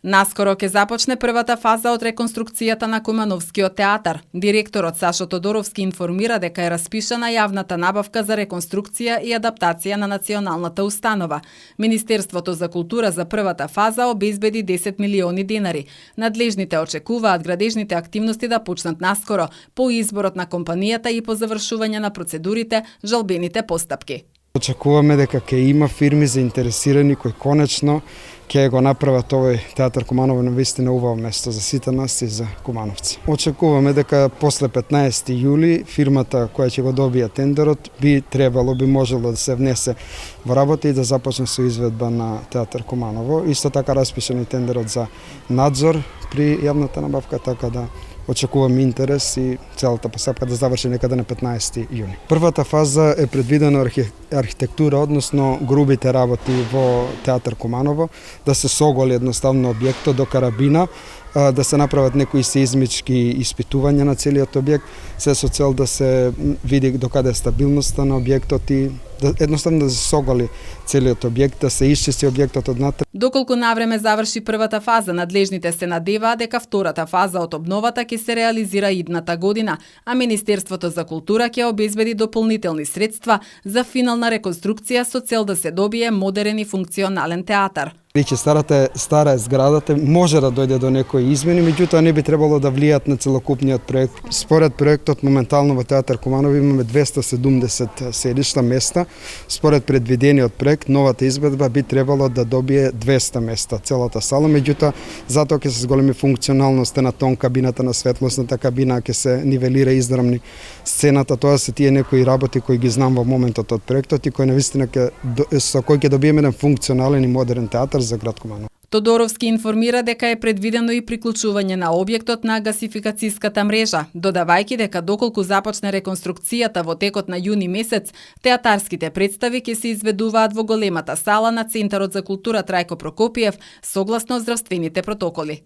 Наскоро ќе започне првата фаза од реконструкцијата на Кумановскиот театар. Директорот Сашо Тодоровски информира дека е распишана јавната набавка за реконструкција и адаптација на националната установа. Министерството за култура за првата фаза обезбеди 10 милиони денари. Надлежните очекуваат градежните активности да почнат наскоро, по изборот на компанијата и по завршување на процедурите, жалбените постапки. Очекуваме дека ќе има фирми заинтересирани кои конечно ќе го направат овој театар Куманово на вистина убаво место за сите нас и за кумановци. Очекуваме дека после 15 јули фирмата која ќе го добие тендерот би можело да се внесе во работа и да започне со изведба на театар Куманово. Исто така распишан и тендерот за надзор при јавната набавка, така да очекуваме интерес и целата постапка да заврши некаде на 15 јуни. Првата фаза е предвидена архитектура, односно грубите работи во театар Куманово, да се соголи едноставно објектот до карабина, да се направат некои сеизмички испитувања на целиот објект, се со цел да се види докаде е стабилноста на објектот и едноставно да се соголи целиот објект, да се исчисти објектот однатре. Доколку навреме заврши првата фаза, надлежните се надеваат дека втората фаза од обновата ќе се реализира идната година, а Министерството за култура ќе обезбеди дополнителни средства за финална реконструкција со цел да се добие модерен и функционален театар. Веќе стара е зградата, може да дојде до некои измени, меѓутоа не би требало да влијат на целокупниот проект. Според проектот, моментално во театар Куманово имаме 270 седишта места. Според предвидениот проект, новата изведба би требало да добие 200 места, целата сала, меѓутоа затоа ќе се зголеми функционалноста на тон кабината, на светлосната кабина, ќе се нивелира издрмни сцената. Тоа се тие некои работи кои ги знам во моментот од проектот и кои навистина со кои ќе добиеме еден функционален и модерен театар за град Куманово. Тодоровски информира дека е предвидено и приклучување на објектот на гасификацијската мрежа, додавајќи дека доколку започне реконструкцијата во текот на јуни месец, театарските представи ќе се изведуваат во големата сала на Центарот за култура Трајко Прокопиев согласно здравствените протоколи.